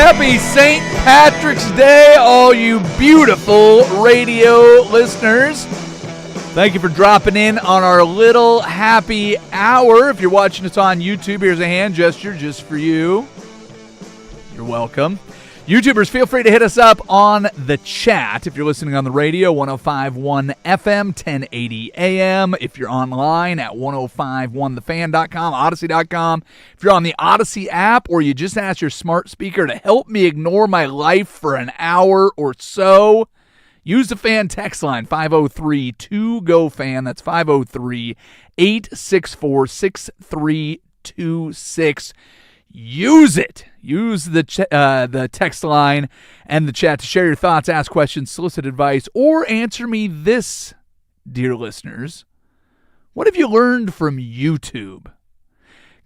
Happy St. Patrick's Day, all you beautiful radio listeners. Thank you for dropping in on our little happy hour. If you're watching us on YouTube, here's a hand gesture just for you. You're welcome. YouTubers, feel free to hit us up on the chat. If you're listening on the radio, 105.1 FM, 1080 AM. If you're online at 1051thefan.com, odyssey.com. If you're on the Odyssey app, or you just ask your smart speaker to help me ignore my life for an hour or so, use the fan text line, 503-2GO-FAN. That's 503-864-6326. Use it. Use the text line and the chat to share your thoughts, ask questions, solicit advice, or answer me this, dear listeners. What have you learned from YouTube?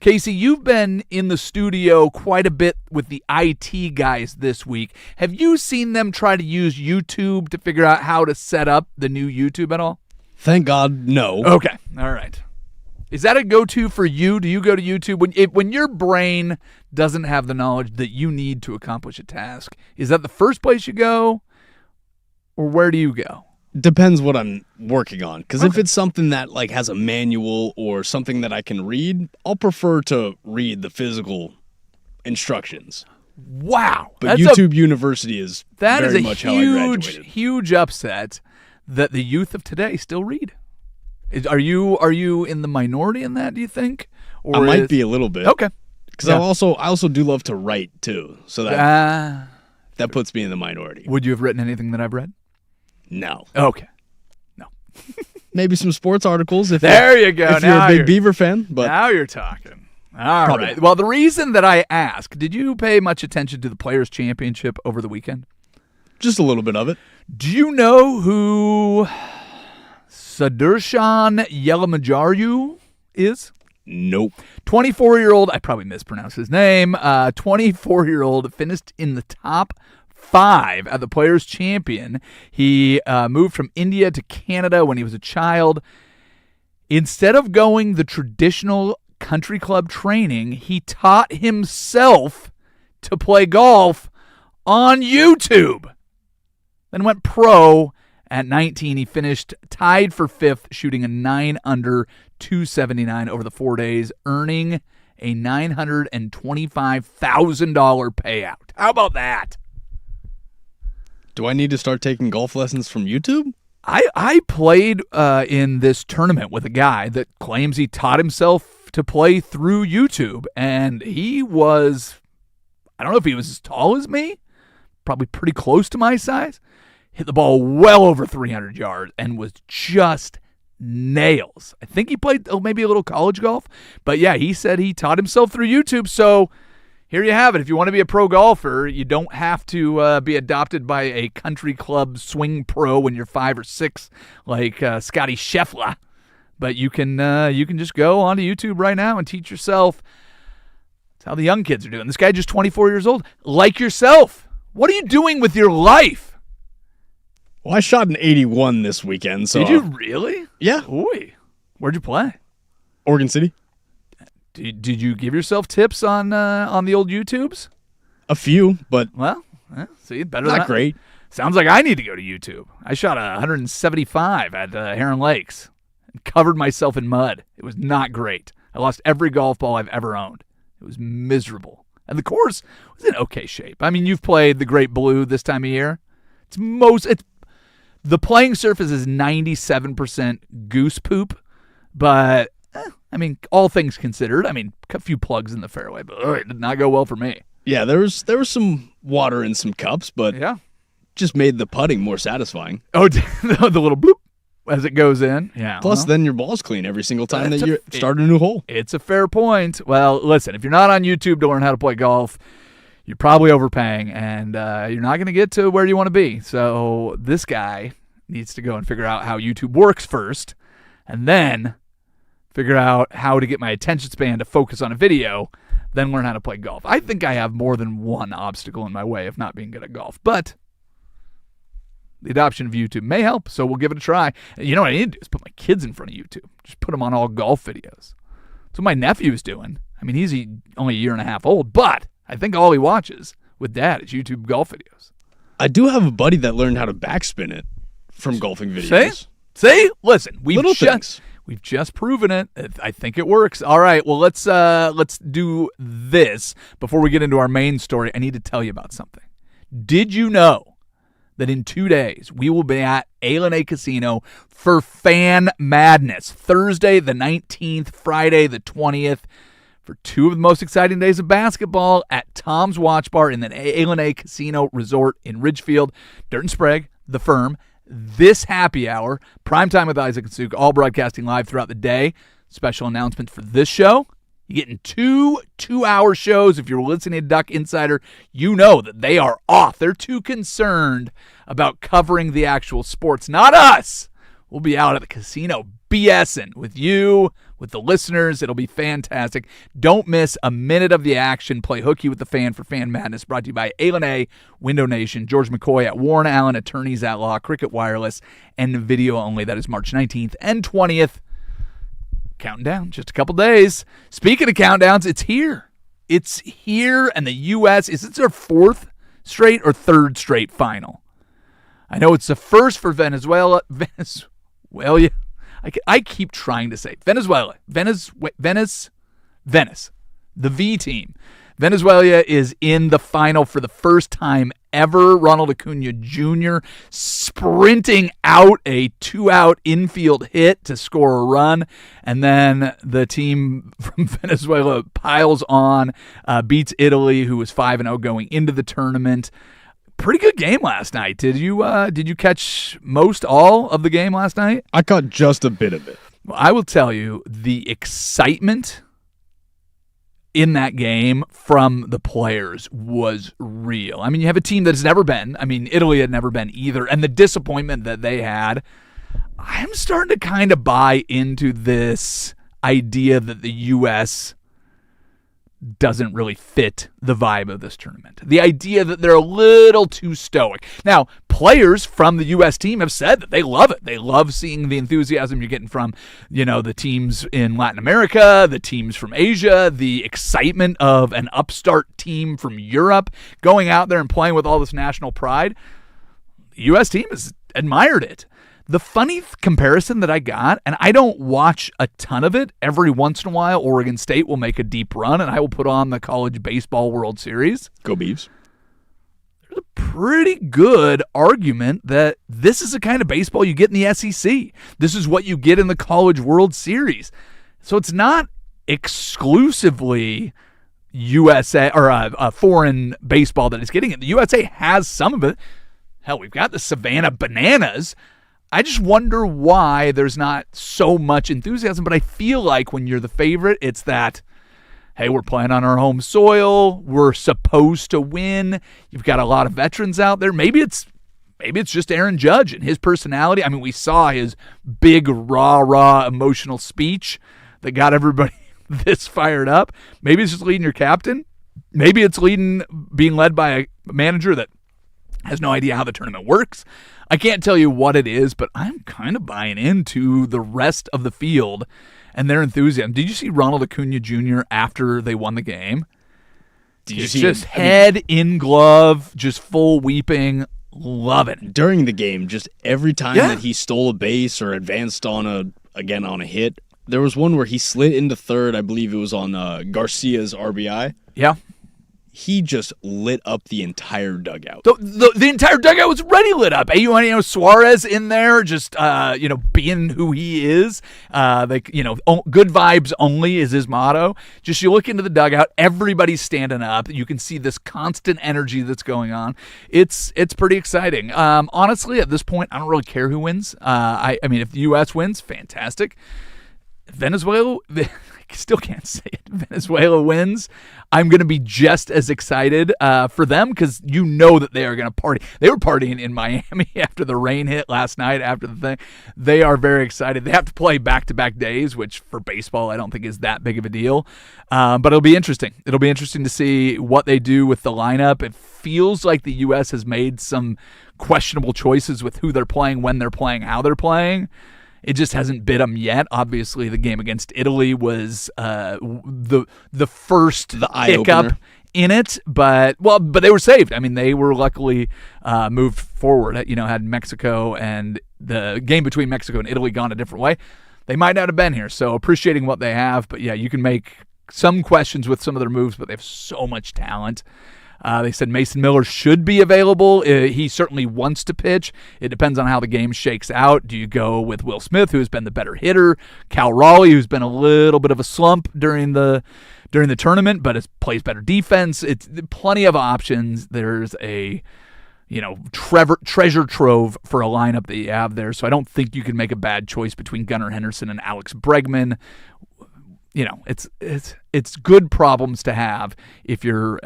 Casey, you've been in the studio quite a bit with the IT guys this week. Have you seen them try to use YouTube to figure out how to set up the new YouTube at all? Thank God, no. Okay. All right. Is that a go-to for you? Do you go to YouTube when your brain doesn't have the knowledge that you need to accomplish a task? Is that the first place you go, or where do you go? Depends what I'm working on. Because if it's something that like has a manual or something that I can read, I'll prefer to read the physical instructions. Wow. But YouTube University is very much how I graduated. That is a huge upset that the youth of today still read. Are you in the minority in that, do you think? Or I might be a little bit. Okay. Because I also do love to write too. So that puts me in the minority. Would you have written anything that I've read? No. Okay. No. Maybe some sports articles if there you go. If you're a big Beaver fan. But now you're talking. All right. Well, the reason that I ask, did you pay much attention to the Players' Championship over the weekend? Just a little bit of it. Do you know who Sudarshan Yelamajaryu is? Nope. 24-year-old, I probably mispronounced his name, 24-year-old finished in the top 5 at the Players' Champion. He moved from India to Canada when he was a child. Instead of going the traditional country club training, he taught himself to play golf on YouTube. Then went pro. At 19, he finished tied for 5th, shooting a 9-under, 279 over the 4 days, earning a $925,000 payout. How about that? Do I need to start taking golf lessons from YouTube? I played in this tournament with a guy that claims he taught himself to play through YouTube, and he was, I don't know if he was as tall as me, probably pretty close to my size. Hit the ball well over 300 yards and was just nails. I think he played maybe a little college golf. But yeah, he said he taught himself through YouTube. So here you have it. If you want to be a pro golfer, you don't have to be adopted by a country club swing pro when you're 5 or 6 like Scotty Scheffler. But you can just go onto YouTube right now and teach yourself. That's how the young kids are doing. This guy just 24 years old. Like yourself. What are you doing with your life? Well, I shot an 81 this weekend. So did you really? Yeah. Ooh. Where'd you play? Oregon City. Did you give yourself tips on the old YouTubes? A few, but see, better not than great. Sounds like I need to go to YouTube. I shot a 175 at Heron Lakes and covered myself in mud. It was not great. I lost every golf ball I've ever owned. It was miserable. And the course was in okay shape. I mean, you've played the Great Blue this time of year. The playing surface is 97% goose poop, but, I mean, all things considered, I mean, a few plugs in the fairway, but it did not go well for me. Yeah, there was some water in some cups, but just made the putting more satisfying. Oh, the little bloop as it goes in. Yeah. Plus, then your ball's clean every single time that you start a new hole. It's a fair point. Well, listen, if you're not on YouTube to learn how to play golf, you're probably overpaying, and you're not going to get to where you want to be. So this guy needs to go and figure out how YouTube works first, and then figure out how to get my attention span to focus on a video, then learn how to play golf. I think I have more than one obstacle in my way of not being good at golf, but the adoption of YouTube may help, so we'll give it a try. You know what I need to do is put my kids in front of YouTube. Just put them on all golf videos. That's what my nephew's doing. I mean, he's only a year and a half old, but I think all he watches with Dad. It's YouTube golf videos. I do have a buddy that learned how to backspin it from golfing videos. See? Listen, Little things. We've just proven it. I think it works. All right, well, let's do this. Before we get into our main story, I need to tell you about something. Did you know that in 2 days we will be at A Casino for Fan Madness? Thursday the 19th, Friday the 20th, for two of the most exciting days of basketball at Tom's Watch Bar in the A Casino Resort in Ridgefield. Dirt and Sprague, The Firm, this happy hour, Primetime with Isaac and Suk, all broadcasting live throughout the day. Special announcement for this show. You're getting two-hour shows. If you're listening to Duck Insider, you know that they are off. They're too concerned about covering the actual sports. Not us. We'll be out at the casino BSing with you, with the listeners. It'll be fantastic. Don't miss a minute of the action. Play hooky with the fan for Fan Madness, brought to you by A, Window Nation, George McCoy at Warren Allen, Attorneys at Law, Cricket Wireless, and video only. That is March 19th and 20th. Counting down, just a couple days. Speaking of countdowns, it's here. It's here, and the U.S., is it their fourth straight or third straight final? I know it's the first for Venezuela. Venezuela. I keep trying to say Venezuela. Venice. The V team. Venezuela is in the final for the first time ever. Ronald Acuna Jr. sprinting out a 2-out infield hit to score a run. And then the team from Venezuela piles on, beats Italy, who was 5-0 going into the tournament. Pretty good game last night. Did you catch all of the game last night? I caught just a bit of it. Well, I will tell you, the excitement in that game from the players was real. I mean, you have a team that's never been. I mean, Italy had never been either. And the disappointment that they had, I'm starting to kind of buy into this idea that the U.S. doesn't really fit the vibe of this tournament. The idea that they're a little too stoic. Now, players from the U.S. team have said that they love it. They love seeing the enthusiasm you're getting from, the teams in Latin America, the teams from Asia, the excitement of an upstart team from Europe going out there and playing with all this national pride. The U.S. team has admired it. The funny comparison that I got, and I don't watch a ton of it, every once in a while Oregon State will make a deep run and I will put on the College Baseball World Series. Go Beavs. There's a pretty good argument that this is the kind of baseball you get in the SEC. This is what you get in the College World Series. So it's not exclusively USA or foreign baseball that is getting it. The USA has some of it. Hell, we've got the Savannah Bananas. I just wonder why there's not so much enthusiasm, but I feel like when you're the favorite, it's that, hey, we're playing on our home soil, we're supposed to win, you've got a lot of veterans out there. Maybe it's just Aaron Judge and his personality. I mean, we saw his big, raw, emotional speech that got everybody this fired up. Maybe it's just leading your captain. Maybe it's being led by a manager that has no idea how the tournament works. I can't tell you what it is, but I'm kind of buying into the rest of the field and their enthusiasm. Did you see Ronald Acuna Jr. after they won the game? Did you see just head in glove, just full weeping, loving it. During the game, just every time that he stole a base or advanced on a hit, there was one where he slid into third. I believe it was on Garcia's RBI. Yeah. He just lit up the entire dugout. The entire dugout was already lit up. Eugenio Suarez in there, just being who he is. Good vibes only is his motto. Just you look into the dugout, everybody's standing up. You can see this constant energy that's going on. It's pretty exciting. Honestly, at this point, I don't really care who wins. I mean, if the U.S. wins, fantastic. Venezuela, I still can't say it. Venezuela wins, I'm going to be just as excited for them because you know that they are going to party. They were partying in Miami after the rain hit last night after the thing. They are very excited. They have to play back-to-back days, which for baseball I don't think is that big of a deal. But it'll be interesting. It'll be interesting to see what they do with the lineup. It feels like the U.S. has made some questionable choices with who they're playing, when they're playing, how they're playing. It just hasn't bit them yet. Obviously, the game against Italy was the first hiccup in it, but they were saved. I mean, they were luckily moved forward. Had Mexico and the game between Mexico and Italy gone a different way, they might not have been here. So appreciating what they have, but yeah, you can make some questions with some of their moves, but they have so much talent. They said Mason Miller should be available. He certainly wants to pitch. It depends on how the game shakes out. Do you go with Will Smith, who's been the better hitter, Cal Raleigh, who's been a little bit of a slump during the tournament, but plays better defense? It's plenty of options. There's a treasure trove for a lineup that you have there. So I don't think you can make a bad choice between Gunnar Henderson and Alex Bregman. It's good problems to have if you're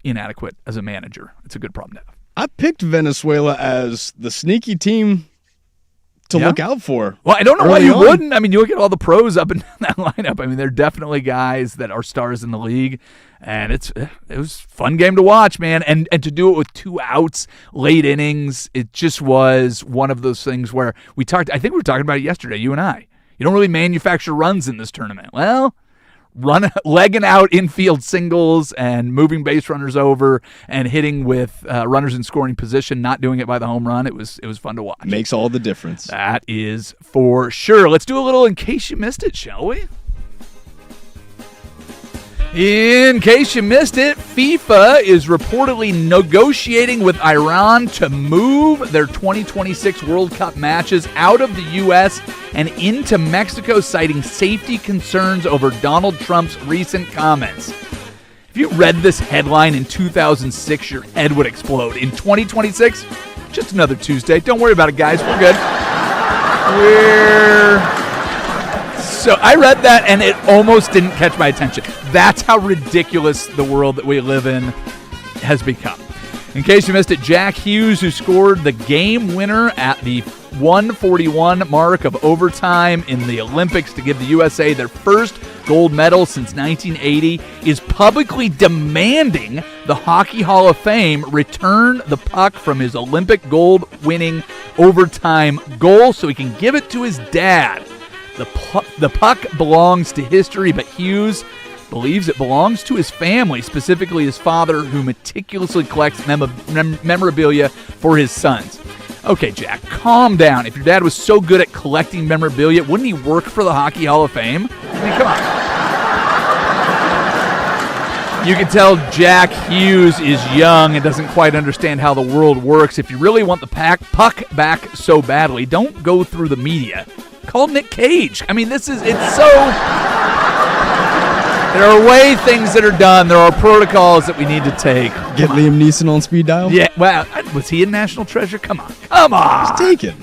inadequate as a manager. It's a good problem to have. I picked Venezuela as the sneaky team to look out for. Well, I don't know why you wouldn't. I mean, you look at all the pros up in that lineup. I mean, they're definitely guys that are stars in the league, and it was a fun game to watch, man. And to do it with 2 outs, late innings, it just was one of those things where I think we were talking about it yesterday, you and I. You don't really manufacture runs in this tournament. Well, legging out infield singles and moving base runners over and hitting with runners in scoring position, not doing it by the home run. It was fun to watch. Makes all the difference. That is for sure. Let's do a little In Case You Missed It, shall we? In case you missed it, FIFA is reportedly negotiating with Iran to move their 2026 World Cup matches out of the U.S. and into Mexico, citing safety concerns over Donald Trump's recent comments. If you read this headline in 2006, your head would explode. In 2026, just another Tuesday. Don't worry about it, guys. We're good. So I read that, and it almost didn't catch my attention. That's how ridiculous the world that we live in has become. In case you missed it, Jack Hughes, who scored the game winner at the 141 mark of overtime in the Olympics to give the USA their first gold medal since 1980, is publicly demanding the Hockey Hall of Fame return the puck from his Olympic gold-winning overtime goal so he can give it to his dad. The puck belongs to history, but Hughes believes it belongs to his family, specifically his father, who meticulously collects memorabilia for his sons. Okay, Jack, calm down. If your dad was so good at collecting memorabilia, wouldn't he work for the Hockey Hall of Fame? I mean, come on. You can tell Jack Hughes is young and doesn't quite understand how the world works. If you really want the puck back so badly, don't go through the media. Call Nick Cage. I mean, it's so... There are things that are done. There are protocols that we need to take. Get Liam Neeson on speed dial? Yeah, well, was he in National Treasure? Come on. He's taken.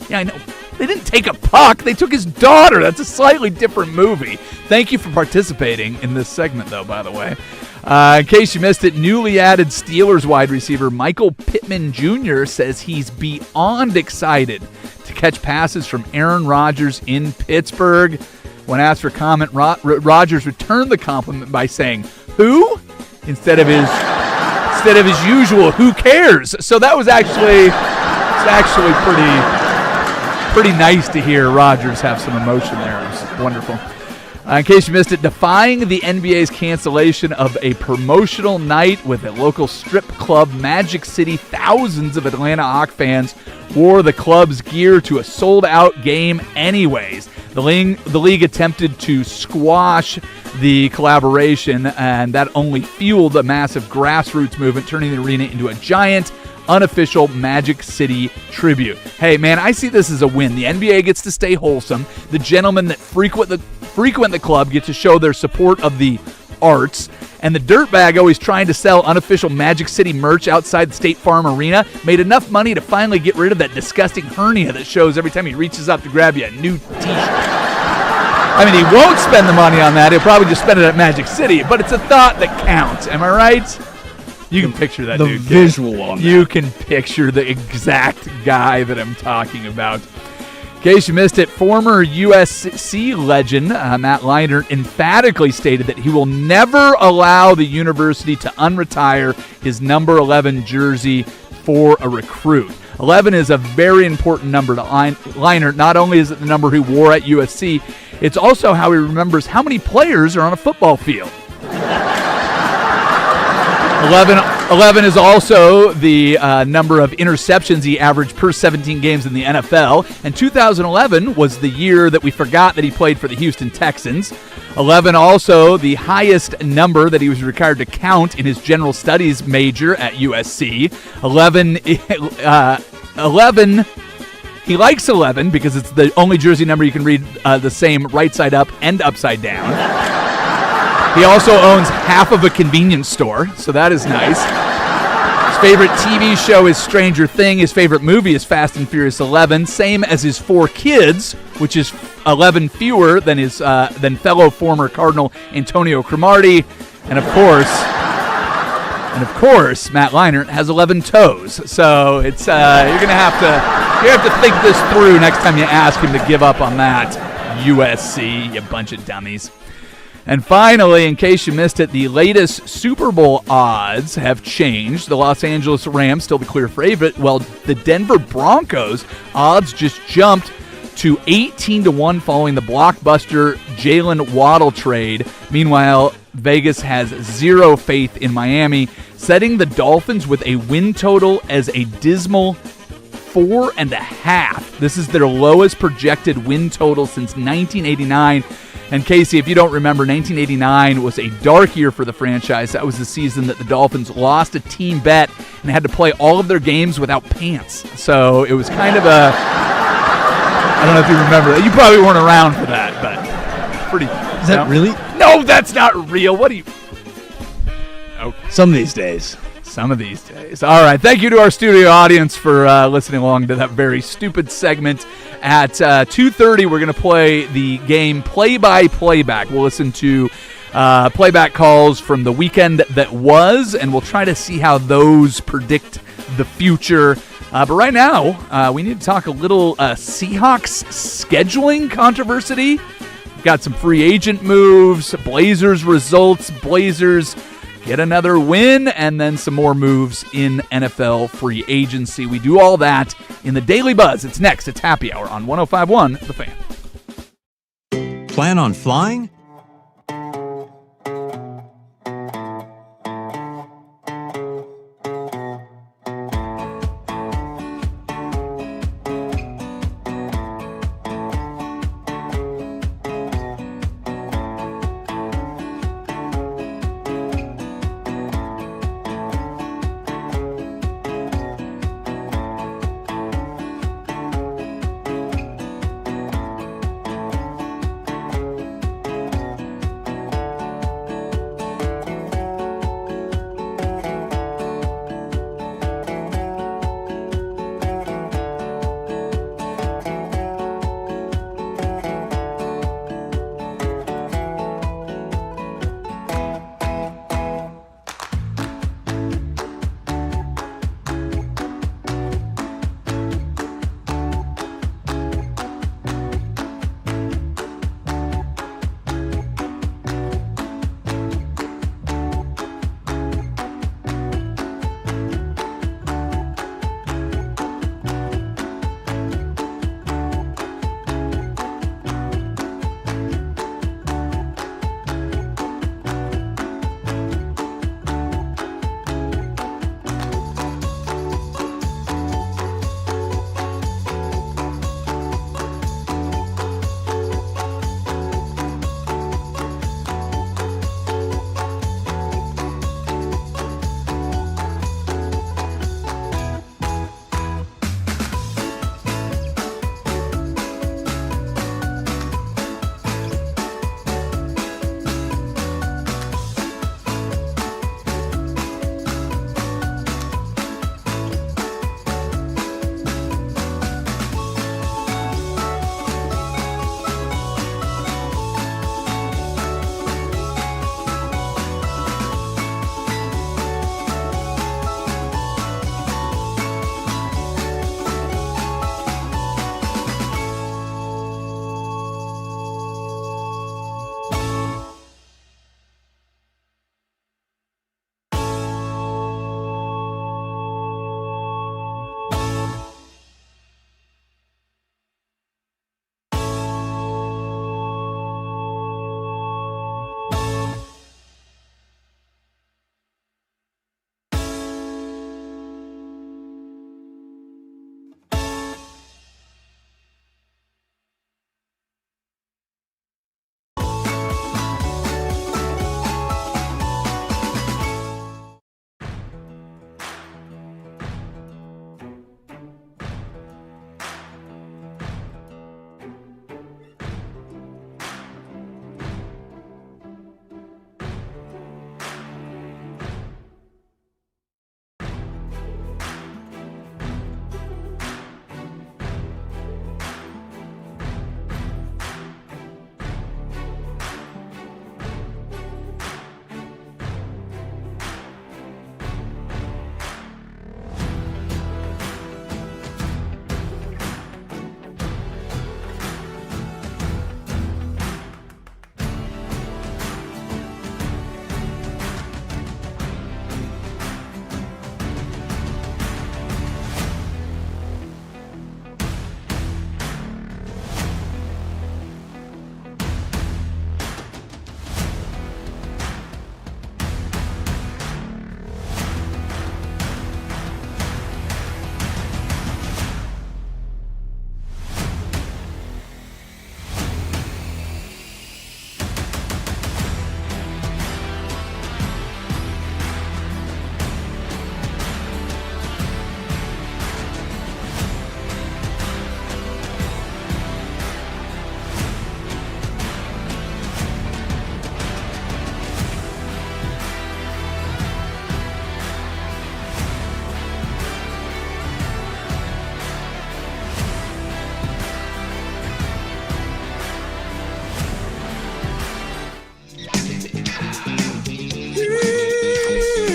Yeah, I know. They didn't take a puck. They took his daughter. That's a slightly different movie. Thank you for participating in this segment, though, by the way. In case you missed it, newly added Steelers wide receiver Michael Pittman Jr. says he's beyond excited to catch passes from Aaron Rodgers in Pittsburgh. When asked for comment, Rodgers returned the compliment by saying, "Who?" instead of his usual "Who cares?" So that was actually pretty nice to hear Rodgers have some emotion there. It was wonderful. In case you missed it, defying the NBA's cancellation of a promotional night with a local strip club, Magic City, thousands of Atlanta Hawk fans wore the club's gear to a sold-out game anyways. The league attempted to squash the collaboration, and that only fueled a massive grassroots movement, turning the arena into a giant, unofficial Magic City tribute. Hey, man, I see this as a win. The NBA gets to stay wholesome. The gentlemen that frequent the club get to show their support of the arts. And the dirtbag always trying to sell unofficial Magic City merch outside the State Farm Arena made enough money to finally get rid of that disgusting hernia that shows every time he reaches up to grab you a new t-shirt. I mean, he won't spend the money on that. He'll probably just spend it at Magic City. But it's a thought that counts. Am I right? You can picture that dude. The visual on that. You can picture the exact guy that I'm talking about. In case you missed it, former USC legend Matt Leinart emphatically stated that he will never allow the university to unretire his number 11 jersey for a recruit. 11 is a very important number to Leinart. Not only is it the number he wore at USC, it's also how he remembers how many players are on a football field. 11 is also the number of interceptions he averaged per 17 games in the NFL. And 2011 was the year that we forgot that he played for the Houston Texans. 11 also the highest number that he was required to count in his general studies major at USC. 11, he likes 11 because it's the only jersey number you can read the same right side up and upside down. He also owns half of a convenience store, so that is nice. His favorite TV show is Stranger Things. His favorite movie is Fast and Furious 11, same as his 4 kids, which is 11 fewer than his fellow former Cardinal Antonio Cromartie, and of course, Matt Leinart has 11 toes. So it's you're gonna have to think this through next time you ask him to give up on that. USC, you bunch of dummies. And finally, in case you missed it, the latest Super Bowl odds have changed. The Los Angeles Rams still the clear favorite, while the Denver Broncos odds just jumped to 18-1 following the blockbuster Jalen Waddle trade. Meanwhile, Vegas has zero faith in Miami, setting the Dolphins with a win total as a dismal 4.5. This is their lowest projected win total since 1989. And Casey, if you don't remember, 1989 was a dark year for the franchise. That was the season that the Dolphins lost a team bet and had to play all of their games without pants. So it was kind of a, I don't know if you remember that. You probably weren't around for that, but pretty. Is that really? No, that's not real. What do you? Okay. Some of these days. Some of these days. All right. Thank you to our studio audience for listening along to that very stupid segment. At 2:30, we're going to play the game play-by-playback. We'll listen to playback calls from the weekend that was, and we'll try to see how those predict the future. But right now, we need to talk a little Seahawks scheduling controversy. We've got some free agent moves, Blazers results, Blazers get another win, and then some more moves in NFL free agency. We do all that in the Daily Buzz. It's next. It's Happy Hour on 105.1 The Fan. Plan on flying?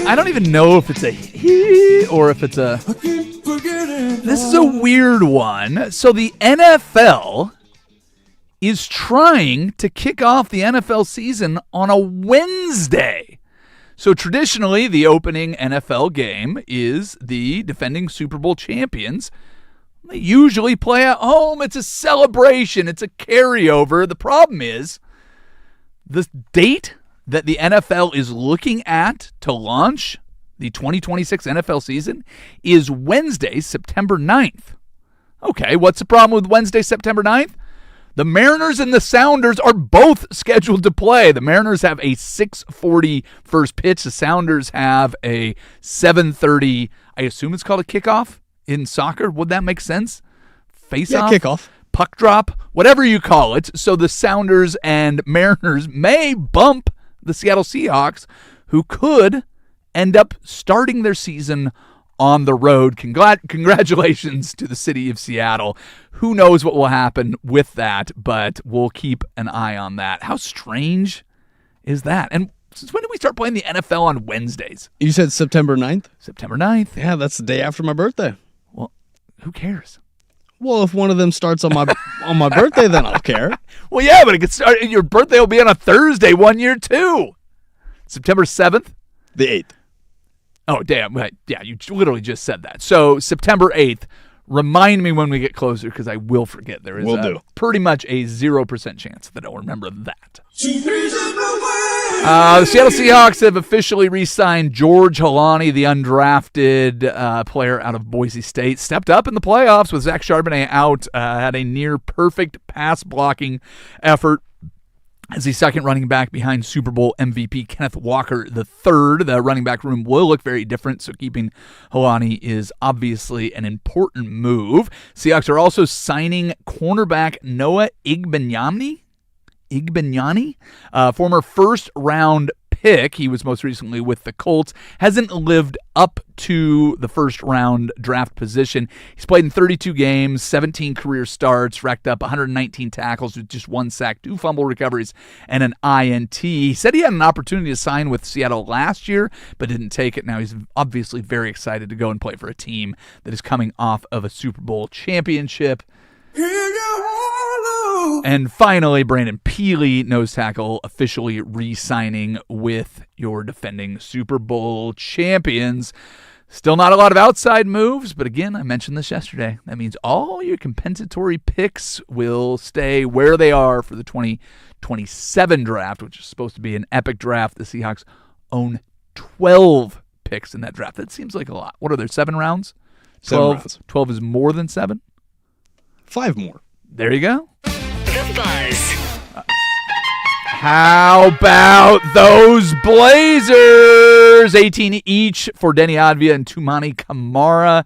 I don't even know if it's a he or if it's a... This is a weird one. So the NFL is trying to kick off the NFL season on a Wednesday. So traditionally, the opening NFL game is the defending Super Bowl champions. They usually play at home. It's a celebration. It's a carryover. The problem is the date that the NFL is looking at to launch the 2026 NFL season is Wednesday, September 9th. Okay, what's the problem with Wednesday, September 9th? The Mariners and the Sounders are both scheduled to play. The Mariners have a 6:40 first pitch. The Sounders have a 7:30, I assume it's called a kickoff in soccer. Would that make sense? Face-off? Yeah, kickoff. Puck drop? Whatever you call it. So the Sounders and Mariners may bump the Seattle Seahawks, who could end up starting their season on the road. Congratulations to the city of Seattle. Who knows what will happen with that, but we'll keep an eye on that. How strange is that? And since when did we start playing the NFL on Wednesdays? You said September 9th? September 9th. Yeah, that's the day after my birthday. Well, who cares? Well, if one of them starts on my birthday, then I'll care. Well, yeah, but it could start. Your birthday will be on a Thursday one year too. September 7th? The 8th. Oh, damn. Yeah, you literally just said that. So September 8th, remind me when we get closer because I will forget. There is pretty much a 0% chance that I'll remember that. The Seattle Seahawks have officially re-signed George Holani, the undrafted player out of Boise State. Stepped up in the playoffs with Zach Charbonnet out. Had a near-perfect pass-blocking effort as the second running back behind Super Bowl MVP Kenneth Walker III. The running back room will look very different, so keeping Holani is obviously an important move. Seahawks are also signing cornerback Noah Igbanyani, former first-round pick. He was most recently with the Colts. Hasn't lived up to the first-round draft position. He's played in 32 games, 17 career starts, racked up 119 tackles with just 1 sack, 2 fumble recoveries, and an INT. He said he had an opportunity to sign with Seattle last year, but didn't take it. Now he's obviously very excited to go and play for a team that is coming off of a Super Bowl championship. And finally, Brandon Peely, nose tackle, officially re-signing with your defending Super Bowl champions. Still not a lot of outside moves, but again, I mentioned this yesterday. That means all your compensatory picks will stay where they are for the 2027 draft, which is supposed to be an epic draft. The Seahawks own 12 picks in that draft. That seems like a lot. What are there, 7 rounds? 7 rounds. 12 is more than 7? 5 more. There you go. The Buzz. How about those Blazers? 18 each for Denny Advia and Tumani Kamara.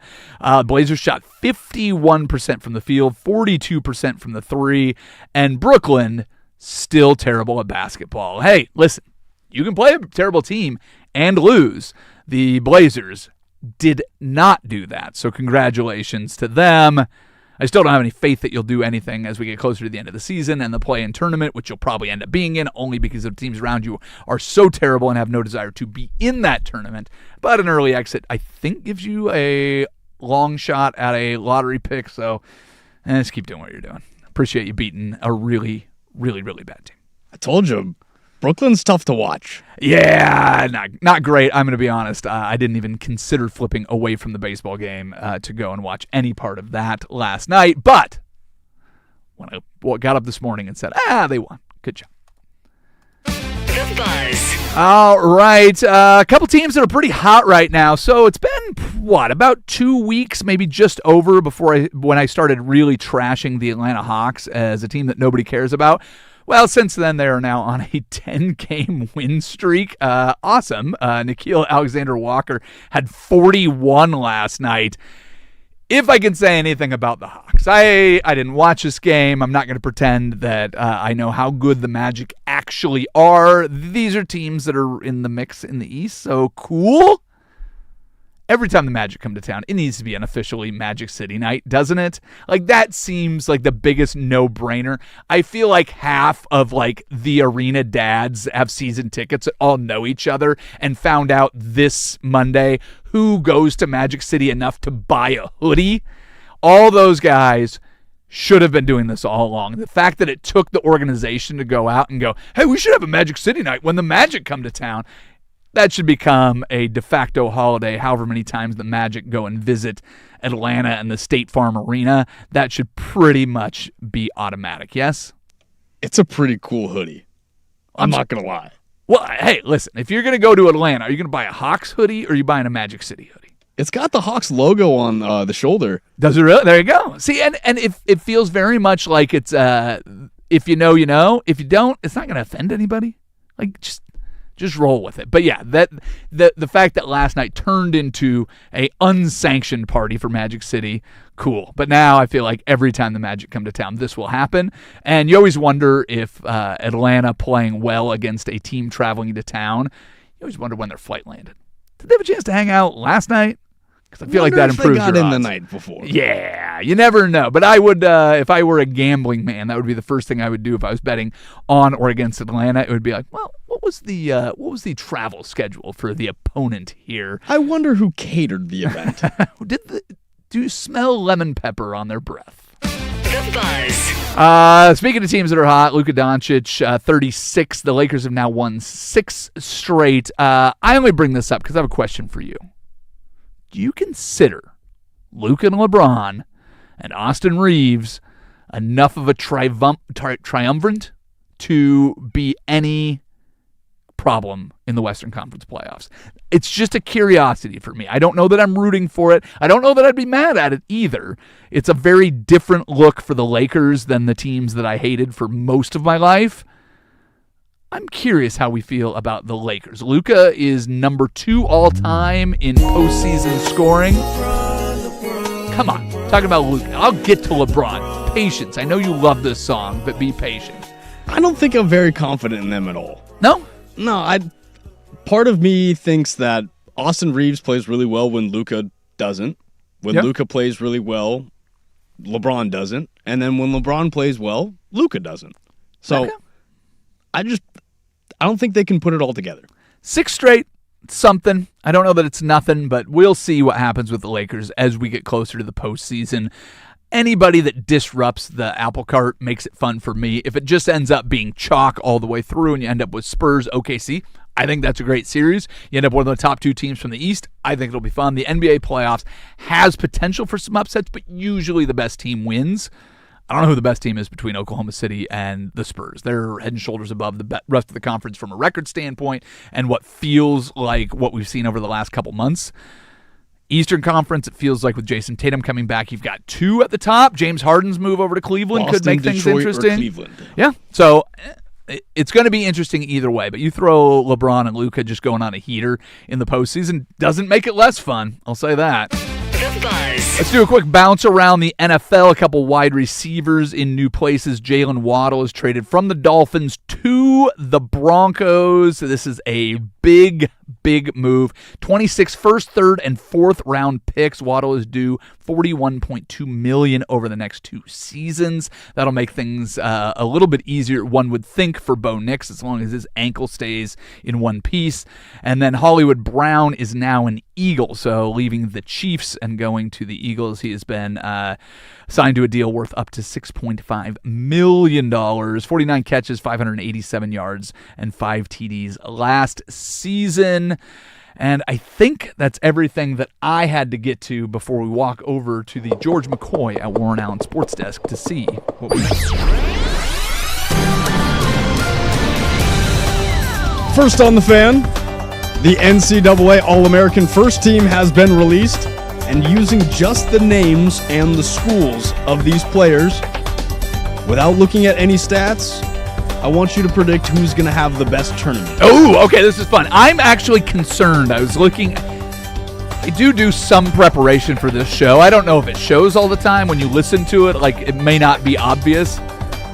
Blazers shot 51% from the field, 42% from the three, and Brooklyn still terrible at basketball. Hey, listen, you can play a terrible team and lose. The Blazers did not do that, so congratulations to them. I still don't have any faith that you'll do anything as we get closer to the end of the season and the play-in tournament, which you'll probably end up being in only because the teams around you are so terrible and have no desire to be in that tournament. But an early exit, I think, gives you a long shot at a lottery pick, so just keep doing what you're doing. Appreciate you beating a really, really, really bad team. I told you, Brooklyn's tough to watch. Yeah, not great. I'm going to be honest. I didn't even consider flipping away from the baseball game to go and watch any part of that last night. But when I got up this morning and said, they won. Good job. The Buzz. All right. A couple teams that are pretty hot right now. So it's been, about 2 weeks, maybe just over when I started really trashing the Atlanta Hawks as a team that nobody cares about. Well, since then, they are now on a 10-game win streak. Awesome. Nickeil Alexander-Walker had 41 last night. If I can say anything about the Hawks, I didn't watch this game. I'm not going to pretend that I know how good the Magic actually are. These are teams that are in the mix in the East, so cool. every time the Magic come to town, it needs to be an officially Magic City night, doesn't it? Like, that seems like the biggest no-brainer. I feel like half of, like, the arena dads have season tickets that all know each other and found out this Monday who goes to Magic City enough to buy a hoodie. All those guys should have been doing this all along. The fact that it took the organization to go out and go, hey, we should have a Magic City night when the Magic come to town, that should become a de facto holiday. However many times the Magic go and visit Atlanta and the State Farm Arena, that should pretty much be automatic, yes? It's a pretty cool hoodie. I'm not going to lie. Well, hey, listen, if you're going to go to Atlanta, are you going to buy a Hawks hoodie or are you buying a Magic City hoodie? It's got the Hawks logo on the shoulder. Does it really? There you go. See, and it feels very much like it's, if you know, you know. If you don't, it's not going to offend anybody. Like, just roll with it. But yeah, that the fact that last night turned into a unsanctioned party for Magic City, cool. But now I feel like every time the Magic come to town, this will happen. And you always wonder if Atlanta playing well against a team traveling to town, you always wonder when their flight landed. Did they have a chance to hang out last night? Because I feel like that improves got your in odds. the night before. Yeah, you never know. But I would, if I were a gambling man, that would be the first thing I would do if I was betting on or against Atlanta. It would be like, well, what was the travel schedule for the opponent here? I wonder who catered the event. Do you smell lemon pepper on their breath? The Buzz. Speaking of teams that are hot, Luka Doncic, 36. The Lakers have now won 6 straight. I only bring this up because I have a question for you. Do you consider Luka and LeBron and Austin Reeves enough of a triumvirate to be any problem in the Western Conference playoffs? It's just a curiosity for me. I don't know that I'm rooting for it. I don't know that I'd be mad at it either. It's a very different look for the Lakers than the teams that I hated for most of my life. I'm curious how we feel about the Lakers. Luka is number 2 all-time in postseason scoring. Come on, talking about Luka. I'll get to LeBron. Patience. I know you love this song, but be patient. I don't think I'm very confident in them at all. No? No, part of me thinks that Austin Reeves plays really well when Luka doesn't. When Luka plays really well, LeBron doesn't. And then when LeBron plays well, Luka doesn't. So Okay. I don't think they can put it all together. 6 straight, something. I don't know that it's nothing, but we'll see what happens with the Lakers as we get closer to the postseason. Anybody that disrupts the apple cart makes it fun for me. If it just ends up being chalk all the way through and you end up with Spurs, OKC, I think that's a great series. You end up with one of the top 2 teams from the East. I think it'll be fun. The NBA playoffs has potential for some upsets, but usually the best team wins. I don't know who the best team is between Oklahoma City and the Spurs. They're head and shoulders above the rest of the conference from a record standpoint and what feels like what we've seen over the last couple months. Eastern Conference, it feels like with Jason Tatum coming back, you've got 2 at the top. James Harden's move over to Cleveland Boston, could make things Detroit, interesting. or Cleveland. Yeah, so it's going to be interesting either way. But you throw LeBron and Luka just going on a heater in the postseason, doesn't make it less fun. I'll say that. The Buzz. Let's do a quick bounce around the NFL. A couple wide receivers in new places. Jalen Waddle is traded from the Dolphins to the Broncos. This is a big move. 26 first, third, and fourth round picks. Waddle is due $41.2 million over the next 2 seasons. That'll make things a little bit easier, one would think, for Bo Nix, as long as his ankle stays in one piece. And then Hollywood Brown is now an Eagle, so leaving the Chiefs and going to the Eagles. He has been signed to a deal worth up to $6.5 million. 49 catches, 587 yards, and 5 TDs last season. And I think that's everything that I had to get to before we walk over to the George McCoy at Warren Allen Sports Desk to see what we have. First on the fan, the NCAA All-American First Team has been released, and using just the names and the schools of these players, without looking at any stats, I want you to predict who's going to have the best tournament. Oh, okay, this is fun. I'm actually concerned. I was looking. I do some preparation for this show. I don't know if it shows all the time when you listen to it. Like, it may not be obvious.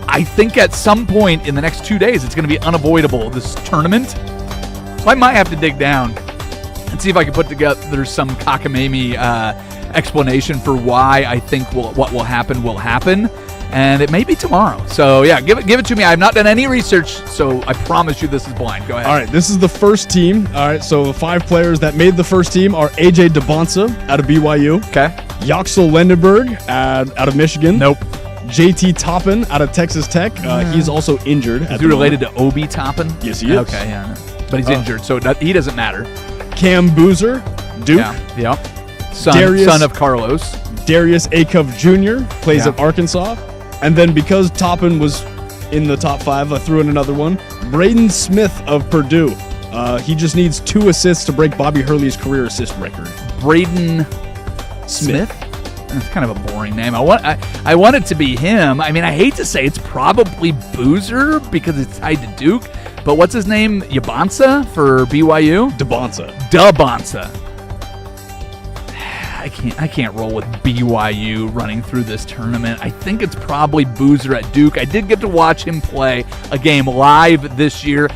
I think at some point in the next 2 days, it's going to be unavoidable, this tournament. So I might have to dig down and see if I can put together some cockamamie explanation for why I think what will happen. And it may be tomorrow. So, yeah, give it to me. I have not done any research, so I promise you this is blind. Go ahead. All right, this is the first team. All right, so the 5 players that made the first team are A.J. DeBonsa out of BYU. Okay. Yaxel Lendenberg out of Michigan. Nope. J.T. Toppin out of Texas Tech. He's also injured. Is he related to Obi Toppin? Yes, he is. Okay, yeah. But he's injured, so he doesn't matter. Cam Boozer, Duke. Yeah. Son of Carlos. Darius Akov Jr. plays Yeah. at Arkansas. And then because Toppin was in the top 5, I threw in another one. Braden Smith of Purdue. He just needs 2 assists to break Bobby Hurley's career assist record. Braden Smith? That's kind of a boring name. I want it to be him. I mean, I hate to say it's probably Boozer because it's tied to Duke. But what's his name? Yabansa for BYU? DeBonsa. I can't roll with BYU running through this tournament. I think it's probably Boozer at Duke. I did get to watch him play a game live this year.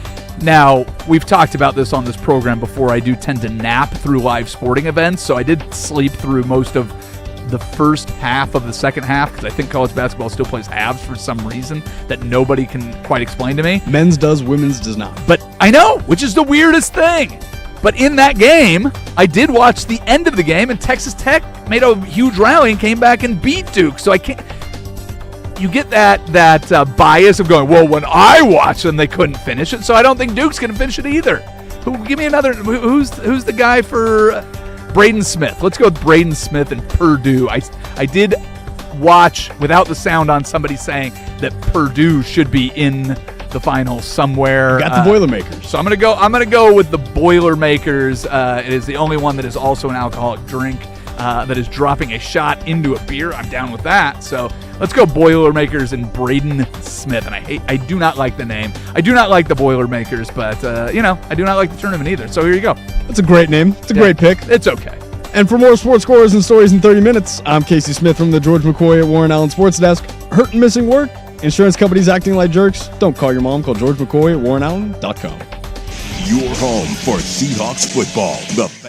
Now, we've talked about this on this program before. I do tend to nap through live sporting events, so I did sleep through most of the first half of the second half because I think college basketball still plays halves for some reason that nobody can quite explain to me. Men's does, women's does not. But I know, which is the weirdest thing. But in that game, I did watch the end of the game, and Texas Tech made a huge rally and came back and beat Duke. So I can't. You get that bias of going, well, when I watched them, they couldn't finish it. So I don't think Duke's going to finish it either. Give me another. Who's the guy for Braden Smith? Let's go with Braden Smith and Purdue. I did watch without the sound on somebody saying that Purdue should be in the final somewhere. Got the Boilermakers. So I'm gonna go with the Boilermakers. It is the only one that is also an alcoholic drink that is dropping a shot into a beer. I'm down with that. So let's go Boilermakers and Braden Smith. And I do not like the name. I do not like the Boilermakers, but I do not like the tournament either. So here you go. That's a great name. It's a great pick. It's okay. And for more sports scores and stories in 30 minutes, I'm Casey Smith from the George McCoy at Warren Allen Sports Desk. Hurt and missing work? Insurance companies acting like jerks? Don't call your mom. Call George McCoy at WarrenAllen.com. Your home for Seahawks football. The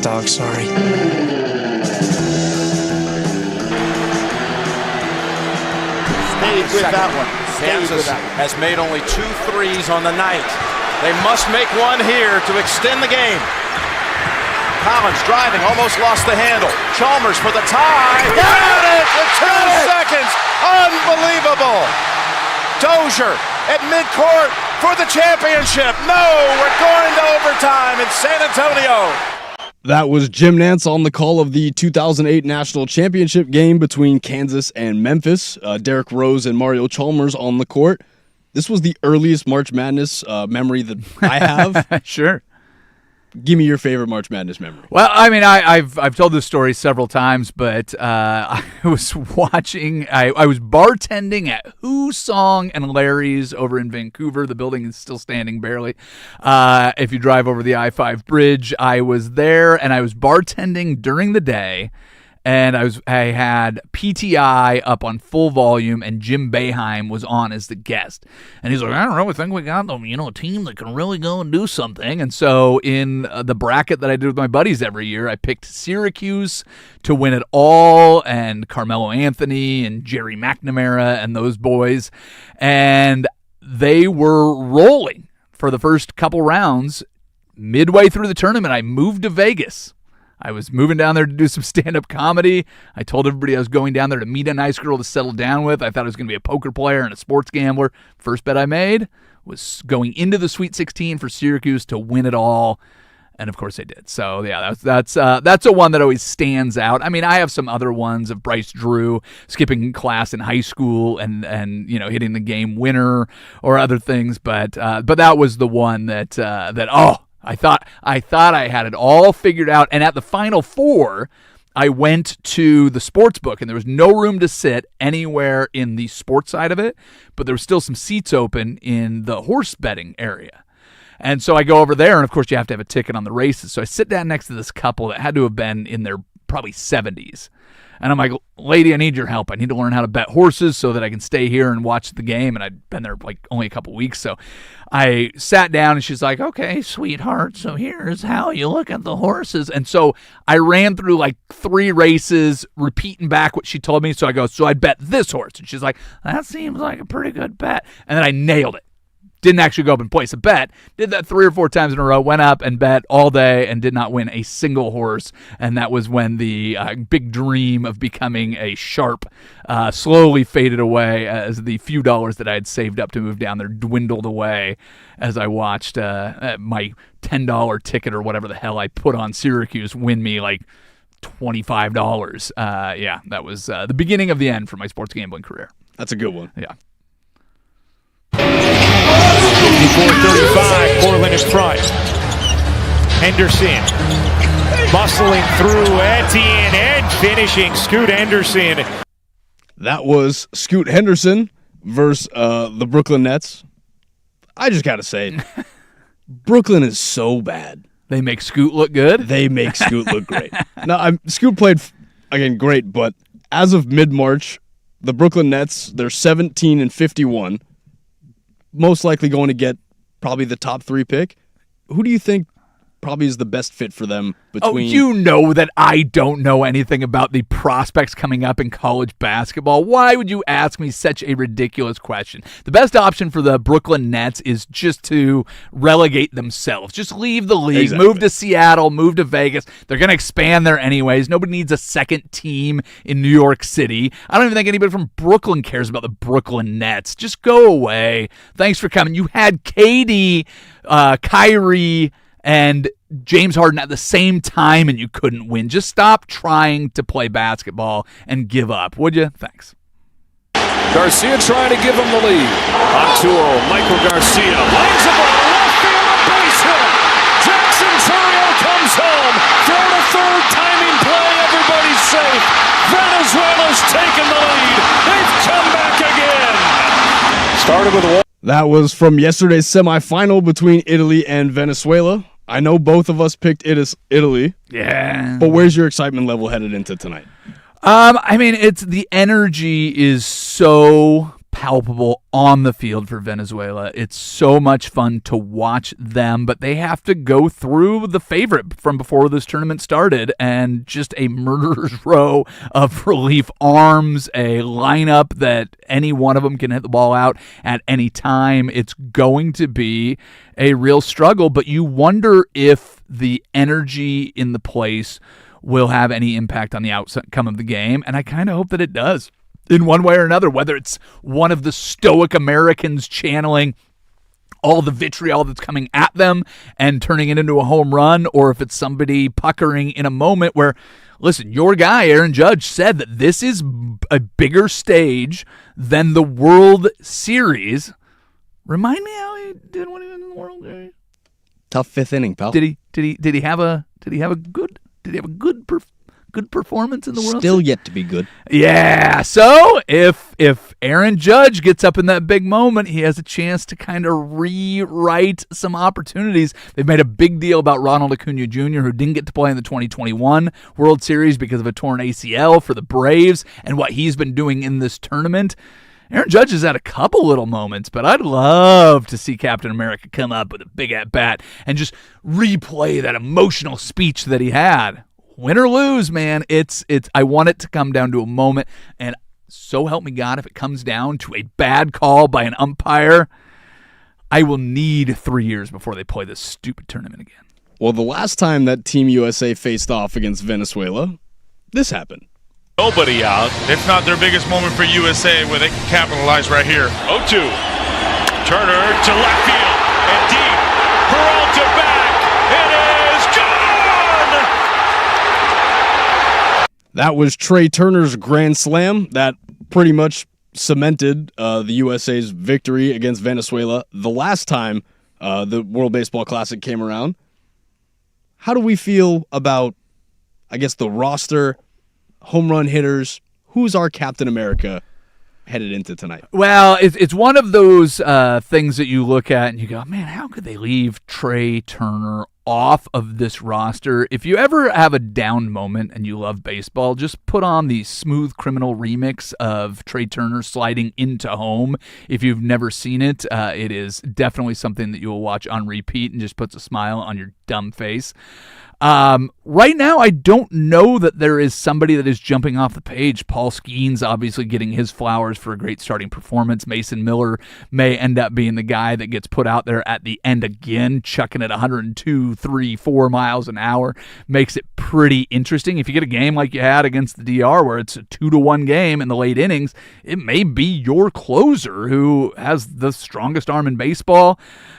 dog, sorry. Stayed with that one. Kansas has made only 2 threes on the night. They must make one here to extend the game. Collins driving, almost lost the handle. Chalmers for the tie. Got it in 2 seconds. Unbelievable. Dozier at midcourt for the championship. No, we're going to overtime in San Antonio. That was Jim Nantz on the call of the 2008 National Championship game between Kansas and Memphis. Derrick Rose and Mario Chalmers on the court. This was the earliest March Madness memory that I have. Sure. Give me your favorite March Madness memory. Well, I mean, I've told this story several times, but I was watching. I was bartending at Who Song and Larry's over in Vancouver. The building is still standing barely. If you drive over the I-5 bridge, I was there, and I was bartending during the day. And I had PTI up on full volume, and Jim Boeheim was on as the guest. And he's like, I don't know, I think we got them, a team that can really go and do something. And so in the bracket that I did with my buddies every year, I picked Syracuse to win it all, and Carmelo Anthony and Jerry McNamara and those boys. And they were rolling for the first couple rounds. Midway through the tournament, I moved to Vegas. I was moving down there to do some stand-up comedy. I told everybody I was going down there to meet a nice girl to settle down with. I thought I was going to be a poker player and a sports gambler. First bet I made was going into the Sweet 16 for Syracuse to win it all, and of course I did. So yeah, that's a one that always stands out. I mean, I have some other ones of Bryce Drew skipping class in high school and hitting the game winner or other things, but that was the one that I thought I had it all figured out. And at the Final Four, I went to the sports book, and there was no room to sit anywhere in the sports side of it, but there was still some seats open in the horse betting area. And so I go over there, and of course you have to have a ticket on the races. So I sit down next to this couple that had to have been in their probably 70s. And I'm like, lady, I need your help. I need to learn how to bet horses so that I can stay here and watch the game. And I'd been there like only a couple weeks. So I sat down, and she's like, okay, sweetheart, so here's how you look at the horses. And so I ran through like 3 races, repeating back what she told me. So I go, so I'd bet this horse. And she's like, that seems like a pretty good bet. And then I nailed it. Didn't actually go up and place a bet. Did that 3 or 4 times in a row. Went up and bet all day and did not win a single horse. And that was when the big dream of becoming a sharp slowly faded away as the few dollars that I had saved up to move down there dwindled away as I watched my $10 ticket or whatever the hell I put on Syracuse win me like $25. Yeah, that was the beginning of the end for my sports gambling career. That's a good one. Yeah. 54-35, Portland in front. Henderson muscling through Etienne and finishing Scoot Henderson. That was Scoot Henderson versus the Brooklyn Nets. I just got to say, Brooklyn is so bad. They make Scoot look good? They make Scoot look great. Now, Scoot played, again, great, but as of mid-March, the Brooklyn Nets, they're 17-51. Most likely going to get probably the top 3 pick. Who do you think probably is the best fit for them between... Oh, you know that I don't know anything about the prospects coming up in college basketball. Why would you ask me such a ridiculous question? The best option for the Brooklyn Nets is just to relegate themselves. Just leave the league, exactly. Move to Seattle, move to Vegas. They're going to expand there anyways. Nobody needs a second team in New York City. I don't even think anybody from Brooklyn cares about the Brooklyn Nets. Just go away. Thanks for coming. You had KD, Kyrie, and James Harden at the same time, and you couldn't win. Just stop trying to play basketball and give up, would you? Thanks. Garcia trying to give him the lead. Arturo, Michael Garcia lines the ball left field, a base hit. Jackson Terrio comes home. Throw to third, timing play. Everybody's safe. Venezuela's taken the lead. They've come back again. Started with one. That was from yesterday's semifinal between Italy and Venezuela. I know both of us picked Italy. Yeah. But where's your excitement level headed into tonight? I mean, it's the energy is so palpable on the field for Venezuela. It's so much fun to watch them, but they have to go through the favorite from before this tournament started, and just a murderer's row of relief arms, a lineup that any one of them can hit the ball out at any time. It's going to be a real struggle, but you wonder if the energy in the place will have any impact on the outcome of the game, and I kind of hope that it does in one way or another, whether it's one of the stoic Americans channeling all the vitriol that's coming at them and turning it into a home run, or if it's somebody puckering in a moment where, listen, your guy, Aaron Judge, said that this is a bigger stage than the World Series. Remind me how he did when he was in the World Series. Tough fifth inning, pal. Did he have a good performance in the World Still Series? yet to be good. Yeah, so if Aaron Judge gets up in that big moment, he has a chance to kind of rewrite some opportunities. They've made a big deal about Ronald Acuna Jr., who didn't get to play in the 2021 World Series because of a torn ACL for the Braves, and what he's been doing in this tournament. Aaron Judge has had a couple little moments, but I'd love to see Captain America come up with a big at-bat and just replay that emotional speech that he had. Win or lose, man, it's. I want it to come down to a moment, and so help me God, if it comes down to a bad call by an umpire, I will need 3 years before they play this stupid tournament again. Well, the last time that Team USA faced off against Venezuela, this happened. Nobody out. If not their biggest moment for USA, where they can capitalize right here. 0-2. Turner to left field and deep. Peralta back. It is gone! That was Trey Turner's grand slam that pretty much cemented the USA's victory against Venezuela the last time the World Baseball Classic came around. How do we feel about, I guess, the roster, home run hitters? Who's our Captain America headed into tonight? Well, it's one of those things that you look at and you go, man, how could they leave Trey Turner off of this roster? If you ever have a down moment and you love baseball, just put on the Smooth Criminal remix of Trey Turner sliding into home. If you've never seen it, it is definitely something that you will watch on repeat and just puts a smile on your dumb face. Right now, I don't know that there is somebody that is jumping off the page. Paul Skeens obviously getting his flowers for a great starting performance. Mason Miller may end up being the guy that gets put out there at the end again, chucking it 102, 3, 4 miles an hour. Makes it pretty interesting. If you get a game like you had against the DR where it's a 2-1 game in the late innings, it may be your closer who has the strongest arm in baseball.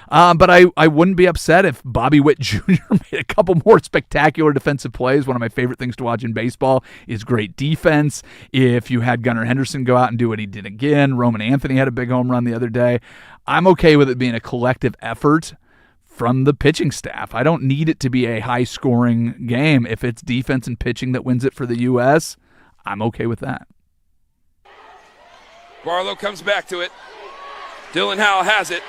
But I wouldn't be upset if Bobby Witt Jr. made a couple more spectacular defensive plays. One of my favorite things to watch in baseball is great defense. If you had Gunnar Henderson go out and do what he did again, Roman Anthony had a big home run the other day. I'm okay with it being a collective effort from the pitching staff. I don't need it to be a high-scoring game. If it's defense and pitching that wins it for the U.S., I'm okay with that. Barlow comes back to it. Dylan Howell has it.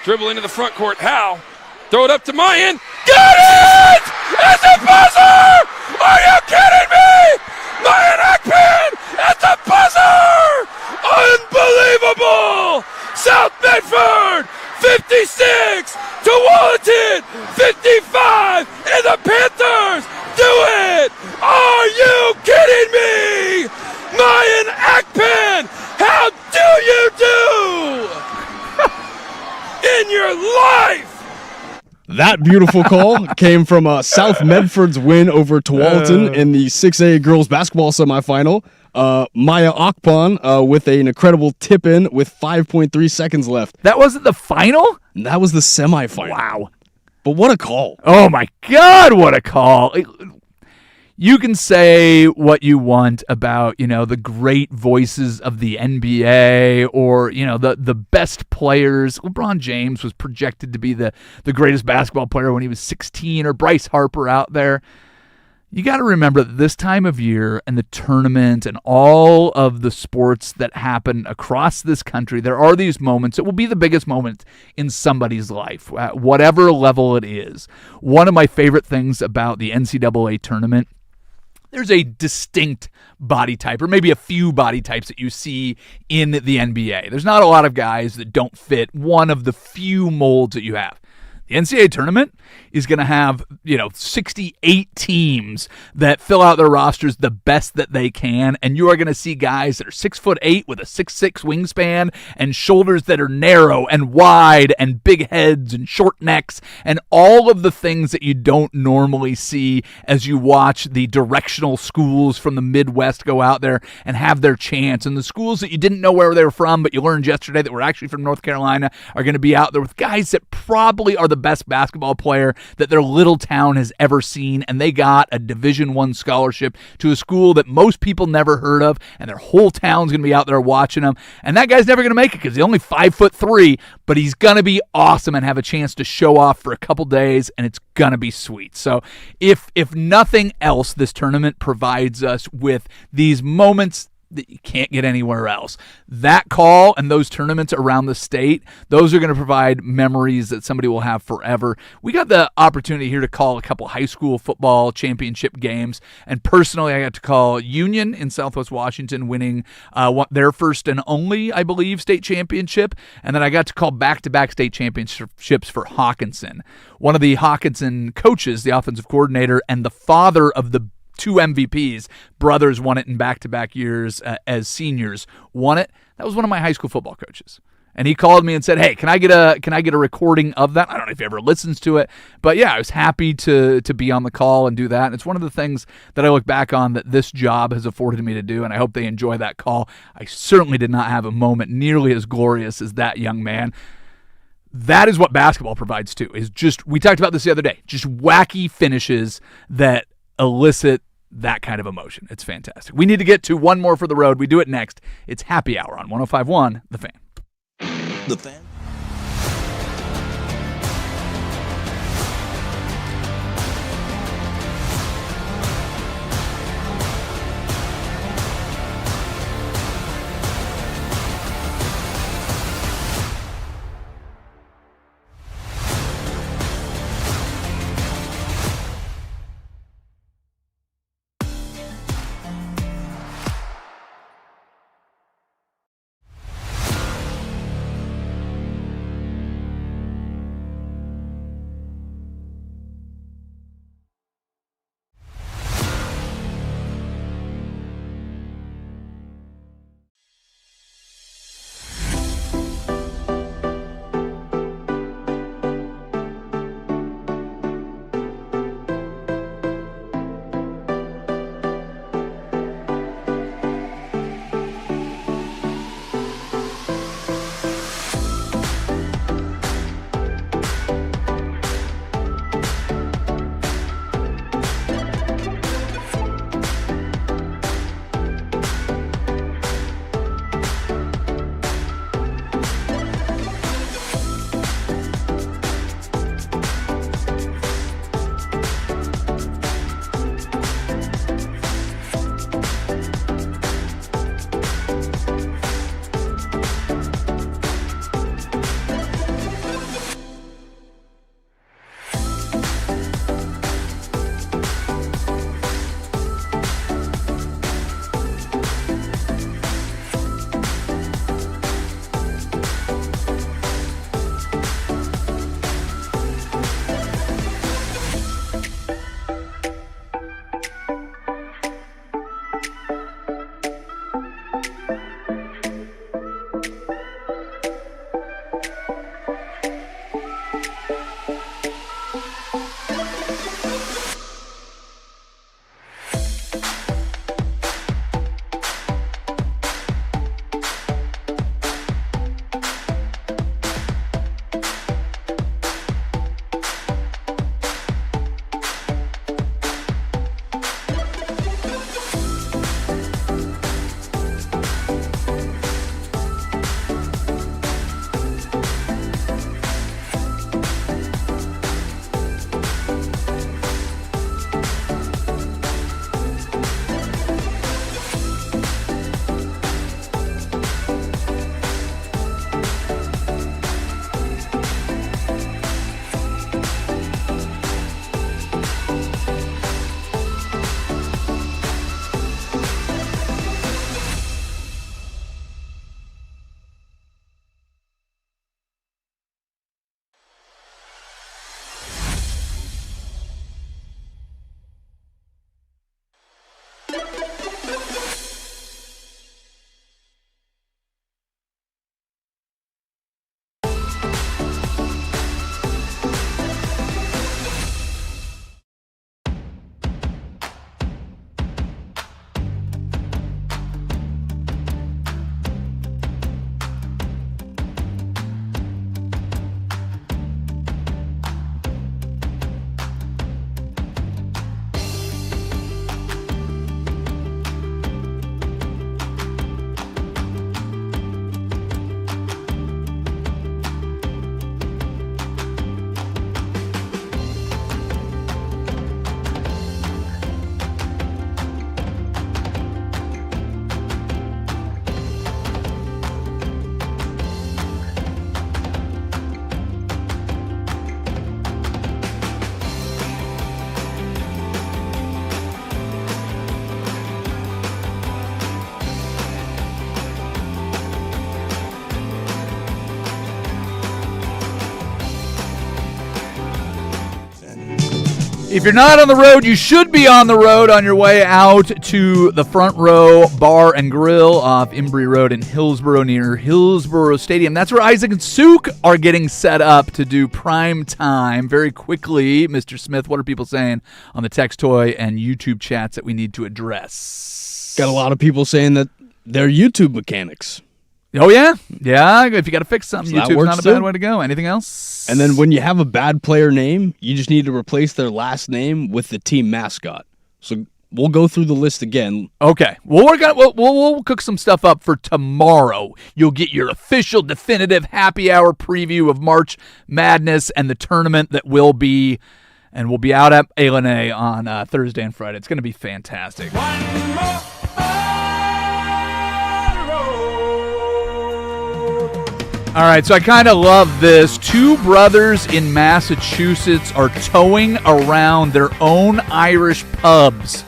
Dribble into the front court. Howell. Throw it up to Mayan. Got it! It's a buzzer! Are you kidding me? Mayan Akpan at the buzzer! Unbelievable! South Medford 56 to Wallenton 55, and the Panthers do it! Are you kidding me? Mayan Akpan, how do you do? In your life! That beautiful call came from South Medford's win over Tualatin in the 6A girls basketball semifinal. Maya Akpan with an incredible tip-in with 5.3 seconds left. That wasn't the final? That was the semifinal. Wow. But what a call. Oh, my God, what a call. You can say what you want about, the great voices of the NBA or, the best players. LeBron James was projected to be the greatest basketball player when he was 16, or Bryce Harper out there. You got to remember that this time of year and the tournament and all of the sports that happen across this country, there are these moments. It will be the biggest moment in somebody's life, at whatever level it is. One of my favorite things about the NCAA tournament there's a distinct body type, or maybe a few body types that you see in the NBA. There's not a lot of guys that don't fit one of the few molds that you have. The NCAA tournament is going to have, 68 teams that fill out their rosters the best that they can, and you are going to see guys that are 6'8" with a 6'6" wingspan and shoulders that are narrow and wide and big heads and short necks and all of the things that you don't normally see as you watch the directional schools from the Midwest go out there and have their chance. And the schools that you didn't know where they were from, but you learned yesterday that were actually from North Carolina, are going to be out there with guys that probably are the best basketball player that their little town has ever seen, and they got a Division I scholarship to a school that most people never heard of, and their whole town's going to be out there watching them. And that guy's never going to make it because he's only 5'3", but he's going to be awesome and have a chance to show off for a couple days, and it's going to be sweet. So if nothing else, this tournament provides us with these moments that you can't get anywhere else. That call and those tournaments around the state, those are going to provide memories that somebody will have forever. We got the opportunity here to call a couple high school football championship games, and personally I got to call Union in Southwest Washington winning their first and only, I believe, state championship, and then I got to call back-to-back state championships for Hawkinson. One of the Hawkinson coaches, the offensive coordinator, and the father of the 2 MVPs, brothers won it in back-to-back years as seniors, won it. That was one of my high school football coaches. And he called me and said, "Hey, can I get a recording of that?" I don't know if he ever listens to it, but yeah, I was happy to be on the call and do that. And it's one of the things that I look back on that this job has afforded me to do, and I hope they enjoy that call. I certainly did not have a moment nearly as glorious as that young man. That is what basketball provides too, is just, we talked about this the other day, just wacky finishes that elicit that kind of emotion. It's fantastic. We need to get to one more for the road. We do it next. It's Happy Hour on 105.1 The Fan. The Fan. If you're not on the road, you should be on the road on your way out to the Front Row Bar and Grill off Embry Road in Hillsboro near Hillsboro Stadium. That's where Isaac and Suk are getting set up to do prime time. Very quickly, Mr. Smith, what are people saying on the text toy and YouTube chats that we need to address? Got a lot of people saying that they're YouTube mechanics. Oh, yeah? Yeah, if you got to fix something, So that YouTube's works not a bad too. way to go. Anything else? And then when you have a bad player name, you just need to replace their last name with the team mascot. So we'll go through the list again. Okay. Well, we'll cook some stuff up for tomorrow. You'll get your official, definitive happy hour preview of March Madness and the tournament that will be, and we'll be out at A&A on Thursday and Friday. It's going to be fantastic. All right, so I kind of love this. Two brothers in Massachusetts are towing around their own Irish pubs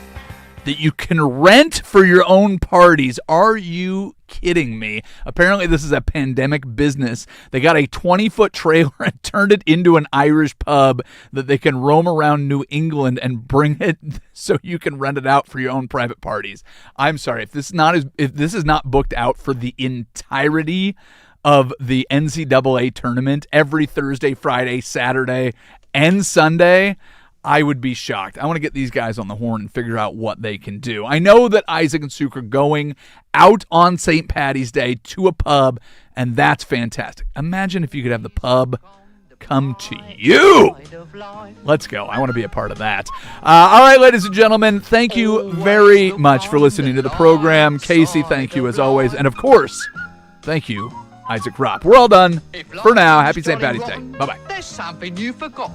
that you can rent for your own parties. Are you kidding me? Apparently, this is a pandemic business. They got a 20-foot trailer and turned it into an Irish pub that they can roam around New England and bring it so you can rent it out for your own private parties. I'm sorry, if this is not booked out for the entirety of the NCAA tournament every Thursday, Friday, Saturday, and Sunday, I would be shocked. I want to get these guys on the horn and figure out what they can do. I know that Isaac and Suk are going out on St. Patty's Day to a pub, and that's fantastic. Imagine if you could have the pub come to you. Let's go. I want to be a part of that. All right, ladies and gentlemen, thank you very much for listening to the program. Casey, thank you as always. And, of course, thank you, Isaac Ropp. We're all done for now. Happy St. Patty's Day. Bye-bye. There's something you forgot.